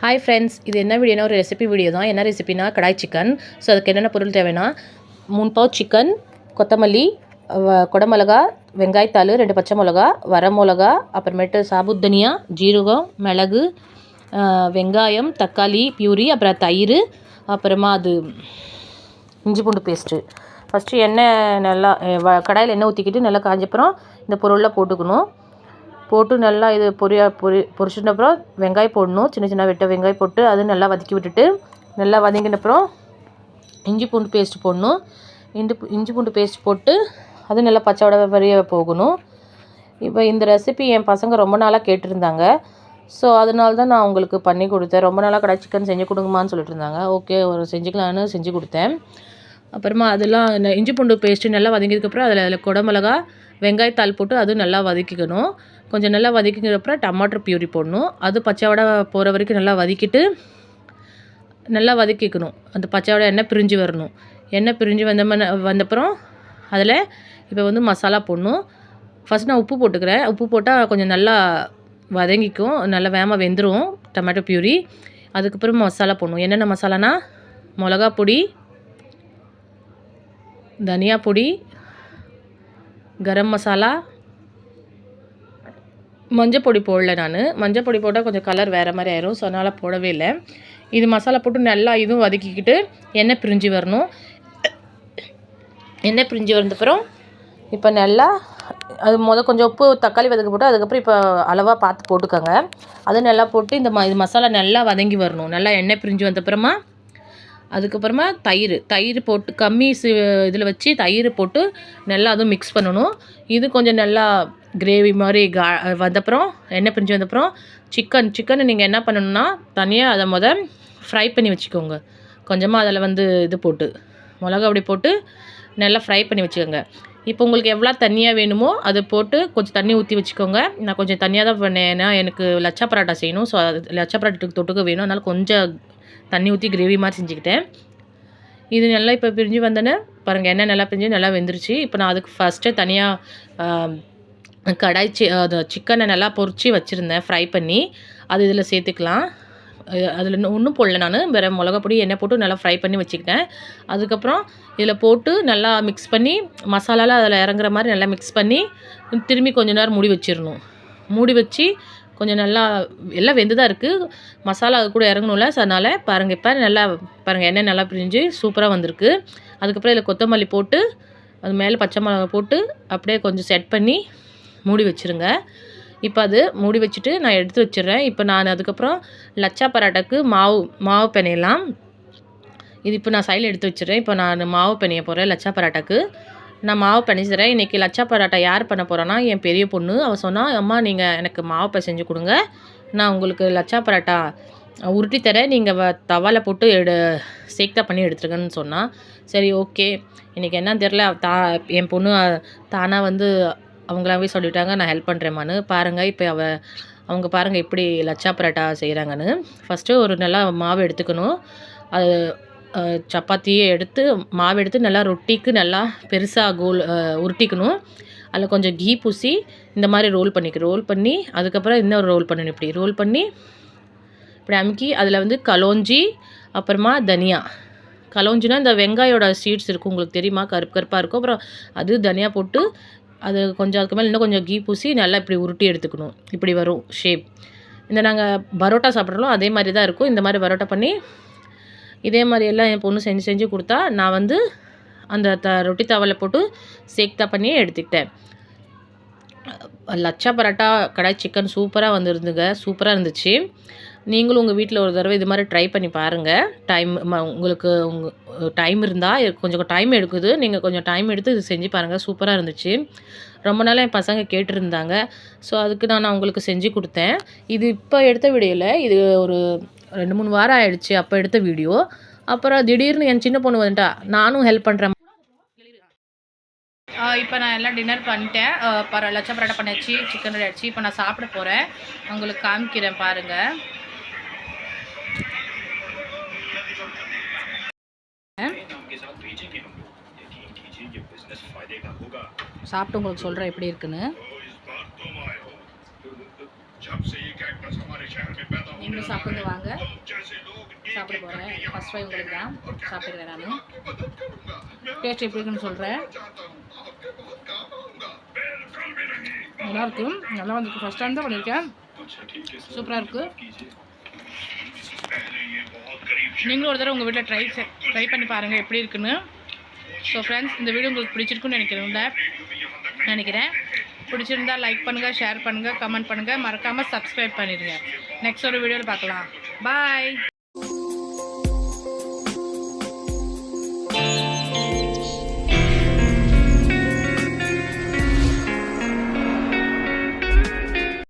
Hi friends, இது என்ன வீடியோனா ஒரு ரெசிபி வீடியோ தான். என்ன ரெசிபினா கடாய் சிக்கன். ஸோ அதுக்கு என்னென்ன பொருள் தேவைன்னா 3 பவுச் சிக்கன், கொத்தமல்லி, குடமிளகா, வெங்காயத்தாள், 2 பச்சை மிளகா, வரமிளகா, அப்புறமேட்டு சாபுத் தனியா, ஜீரகம், மிளகு, வெங்காயம், தக்காளி பியூரி, அப்புறம் தயிர், அப்புறமா அது இஞ்சி பூண்டு பேஸ்ட்டு. ஃபஸ்ட்டு எண்ணெய் நல்லா கடாயில் எண்ணெய் ஊற்றிக்கிட்டு நல்லா காஞ்சப்புறம் இந்த பொருளெலாம் போட்டுக்கணும். போட்டு நல்லா இது பொரிச்சிட்டப்புறம் வெங்காயம் போடணும். சின்ன சின்ன வெட்ட வெங்காயம் போட்டு அது நல்லா வதக்கி விட்டுட்டு நல்லா வதங்கினப்புறம் இஞ்சி பூண்டு பேஸ்ட் போடணும். இஞ்சி பூண்டு பேஸ்ட் போட்டு அது நல்லா பச்சை வரைய போகணும். இப்போ இந்த ரெசிபி என் பசங்க ரொம்ப நாளாக கேட்டிருந்தாங்க. ஸோ அதனால தான் நான் உங்களுக்கு பண்ணி கொடுத்தேன். ரொம்ப நாளாக கடாய் சிக்கன் செஞ்சு கொடுங்கம்மான்னு சொல்லிட்டு இருந்தாங்க. ஓகே, ஒரு செஞ்சுக்கலான்னு செஞ்சு கொடுத்தேன். அப்புறமா அதெல்லாம் இஞ்சி பூண்டு பேஸ்ட்டு நல்லா வதங்கினதுக்கப்புறம் அதில் குடமிளகா, வெங்காயத்தாள் போட்டு அதுவும் நல்லா வதக்கிக்கணும். கொஞ்சம் நல்லா வதக்கினதுக்கப்புறம் டமாட்டர் பியூரி போடணும். அது பச்சை வடை போகிற வரைக்கும் நல்லா வதக்கிக்கணும். அந்த பச்சை வடை எண்ணெய் பிரிஞ்சு வரணும். எண்ணெய் பிரிஞ்சு வந்தப்புறம் அதில் இப்போ வந்து மசாலா போடணும். ஃபஸ்ட் நான் உப்பு போட்டுக்கிறேன். உப்பு போட்டால் கொஞ்சம் நல்லா வதங்கிக்கும், நல்லா வேகமாக வெந்துடும் டமாட்டோ பியூரி. அதுக்கப்புறம் மசாலா போடணும். என்னென்ன மசாலானா மிளகா பொடி, தனியா பொடி, கரம் மசாலா, மஞ்சள் பொடி போடல. நான் மஞ்சள் பொடி போட்டால் கொஞ்சம் கலர் வேறு மாதிரி ஆயிரும். ஸோ அதனால் போடவே இல்லை. இது மசாலா போட்டு நல்லா இதுவும் வதக்கிக்கிட்டு எண்ணெய் பிரிஞ்சு வரணும். எண்ணெய் பிரிஞ்சு வந்தப்புறம் இப்போ நல்லா அது கொஞ்சம் உப்பு தக்காளி வதக்க போட்டு அதுக்கப்புறம் இப்போ அளவாக பார்த்து போட்டுக்கோங்க. அது நல்லா போட்டு இது மசாலா நல்லா வதங்கி வரணும். நல்லா எண்ணெய் பிரிஞ்சு வந்தப்புறமா அதுக்கப்புறமா தயிர் போட்டு கம்மி இதில் வச்சு தயிர் போட்டு நல்லா அதுவும் மிக்ஸ் பண்ணணும். இது கொஞ்சம் நல்லா கிரேவி மாதிரி வந்தப்புறம் எண்ணெய் பிரிஞ்சு வந்தப்புறம் சிக்கனை நீங்கள் என்ன பண்ணணுன்னா தனியாக அதை ஃப்ரை பண்ணி வச்சுக்கோங்க. கொஞ்சமாக அதில் வந்து இது போட்டு மிளகா அப்படி போட்டு நல்லா ஃப்ரை பண்ணி வச்சுக்கோங்க. இப்போ உங்களுக்கு எவ்வளோ தண்ணியாக வேணுமோ அதை போட்டு கொஞ்சம் தண்ணி ஊற்றி வச்சுக்கோங்க. நான் கொஞ்சம் தண்ணியாக தான் பண்ணேன், ஏன்னா எனக்கு லச்சா பராட்டா செய்யணும். ஸோ அது லச்சா பராட்டாக்கு தொட்டுக்க வேணும். அதனால் கொஞ்சம் தண்ணி ஊற்றி கிரேவி மாதிரி செஞ்சுக்கிட்டேன். இது நல்லா இப்போ பிரிஞ்சு வந்தோன்னே பாருங்கள், எண்ணெய் நல்லா பிரிஞ்சு நல்லா வெந்துருச்சு. இப்போ நான் அதுக்கு ஃபஸ்ட்டு தனியாக அது சிக்கனை நல்லா பொரித்து வச்சுருந்தேன் ஃப்ரை பண்ணி. அது இதில் சேர்த்துக்கலாம். அதில் ஒன்றும் போடல, நான் வேறு மிளகா பொடி எண்ணெய் போட்டு நல்லா ஃப்ரை பண்ணி வச்சுக்கிட்டேன். அதுக்கப்புறம் இதில் போட்டு நல்லா மிக்ஸ் பண்ணி மசாலாலாம் அதில் இறங்குற மாதிரி நல்லா மிக்ஸ் பண்ணி திரும்பி கொஞ்சம் நேரம் மூடி வச்சிடணும். மூடி வச்சு கொஞ்சம் நல்லா எல்லாம் வெந்து தான் இருக்குது, மசாலா அது கூட இறங்கணும்ல. ஸோ அதனால் பாருங்கள், இப்போ நல்லா பாருங்கள் எண்ணெய் நல்லா பிரிஞ்சு சூப்பராக வந்திருக்கு. அதுக்கப்புறம் இதில் கொத்தமல்லி போட்டு அது மேலே பச்சை மிளகா போட்டு அப்படியே கொஞ்சம் செட் பண்ணி மூடி வச்சுருங்க. இப்போ அது மூடி வச்சுட்டு நான் எடுத்து வச்சிடுறேன். இப்போ நான் அதுக்கப்புறம் லச்சா பராட்டாக்கு மாவு பிணையலாம். இது இப்போ நான் சைடில் எடுத்து வச்சுடுறேன். இப்போ நான் மாவு பிணைய போகிறேன் லச்சா பராட்டாக்கு. நான் மாவு பிணைச்சிடுறேன். இன்றைக்கி லச்சா பராட்டா யார் பண்ண போகிறேன்னா என் பெரிய பொண்ணு. அவள் சொன்னால், அம்மா நீங்கள் எனக்கு மாவு பிசைஞ்சு கொடுங்க, நான் உங்களுக்கு லச்சா பராட்டா உருட்டி தரேன், நீங்கள் தவாவில் போட்டு சேக்தா பண்ணி எடுத்துருங்கன்னு சொன்னால். சரி, ஓகே. இன்றைக்கி என்னன்னு தெரில, என் பொண்ணு தானாக வந்து அவங்களாவே சொல்லிட்டாங்க நான் ஹெல்ப் பண்ணுறேம்மான்னு. பாருங்கள், இப்போ அவங்க பாருங்கள் எப்படி லச்சா பராட்டா செய்கிறாங்கன்னு. ஃபஸ்ட்டு ஒரு நல்லா மாவு எடுத்துக்கணும். அது சப்பாத்தியை எடுத்து மாவு எடுத்து நல்லா ரொட்டிக்கு நல்லா பெருசாக உருட்டிக்கணும். அதில் கொஞ்சம் கீ பூசி இந்த மாதிரி ரோல் பண்ணி அதுக்கப்புறம் இன்னொரு ரோல் பண்ணணும். இப்படி ரோல் பண்ணி இப்படி அமுக்கி அதில் வந்து கலோஞ்சி, அப்புறமா தனியா. கலோஞ்சினா இந்த வெங்காயோட சீட்ஸ் இருக்கும், உங்களுக்கு தெரியுமா, கருப்பாக இருக்கும். அப்புறம் அது தனியா போட்டு அது கொஞ்சம் அதுக்கு மேலே இன்னும் கொஞ்சம் கீ பூசி நல்லா இப்படி உருட்டி எடுத்துக்கணும். இப்படி வரும் ஷேப். இந்த நாங்கள் பரோட்டா சாப்பிட்றோம் அதே மாதிரி தான் இருக்கும். இந்த மாதிரி பரோட்டா பண்ணி இதே மாதிரி எல்லாம் என் பொண்ணு செஞ்சு கொடுத்தா, நான் வந்து அந்த ரொட்டி தவாவில் போட்டு சேக்தா பண்ணி எடுத்துக்கிட்டேன். லச்சா பரோட்டா கடாய் சிக்கன் சூப்பராக வந்துருந்துங்க, சூப்பராக இருந்துச்சு. நீங்களும் உங்கள் வீட்டில் ஒரு தடவை இது மாதிரி ட்ரை பண்ணி பாருங்கள். உங்களுக்கு டைம் இருந்தால், கொஞ்சம் டைம் எடுக்குது, நீங்கள் கொஞ்சம் டைம் எடுத்து இது செஞ்சு பாருங்கள். சூப்பராக இருந்துச்சு. ரொம்ப நாளாக என் பசங்க கேட்டிருந்தாங்க. ஸோ அதுக்கு நான் அவங்களுக்கு செஞ்சு கொடுத்தேன். இது இப்போ எடுத்த வீடியோவில் இது ஒரு 2-3 வாரம் ஆகிடுச்சு அப்போ எடுத்த வீடியோ. அப்புறம் திடீர்னு என் சின்ன பொண்ணு வந்துட்டா, நானும் ஹெல்ப் பண்ணுறேன். இப்போ நான் எல்லாம் டின்னர் பண்ணிட்டேன். லச்சா பரோட்டா பண்ணியாச்சு, சிக்கன் ரெடி ஆச்சு. இப்போ நான் சாப்பிட போகிறேன், உங்களுக்கு காமிக்கிறேன் பாருங்கள். சாப்பிட்டு உங்களுக்கு சொல்கிறேன் எப்படி இருக்குன்னு. நீங்களும் சாப்பிட்டு வாங்க. சாப்பிட போகிறேன். ஃபஸ்ட் டைம் உங்களுக்கு தான் சாப்பிடுறேன். நான் டேஸ்ட் எப்படி இருக்குன்னு சொல்கிறேன். நல்லாயிருக்கு, நல்லா வந்துருக்கு. ஃபஸ்ட் டைம் தான் பண்ணியிருக்கேன். சூப்பராக இருக்குது. நீங்களும் ஒரு தடவை உங்கள் வீட்டில் ட்ரை பண்ணி பாருங்கள் எப்படி இருக்குன்னு. ஸோ ஃப்ரெண்ட்ஸ், இந்த வீடியோ உங்களுக்கு பிடிச்சிருக்குன்னு நினைக்கிறேன். பிடிச்சிருந்தா லைக் பண்ணுங்கள், ஷேர் பண்ணுங்கள், கமெண்ட் பண்ணுங்கள், மறக்காமல் சப்ஸ்கிரைப் பண்ணிடுங்க. நெக்ஸ்ட் ஒரு வீடியோவில் பார்க்கலாம். பாய்.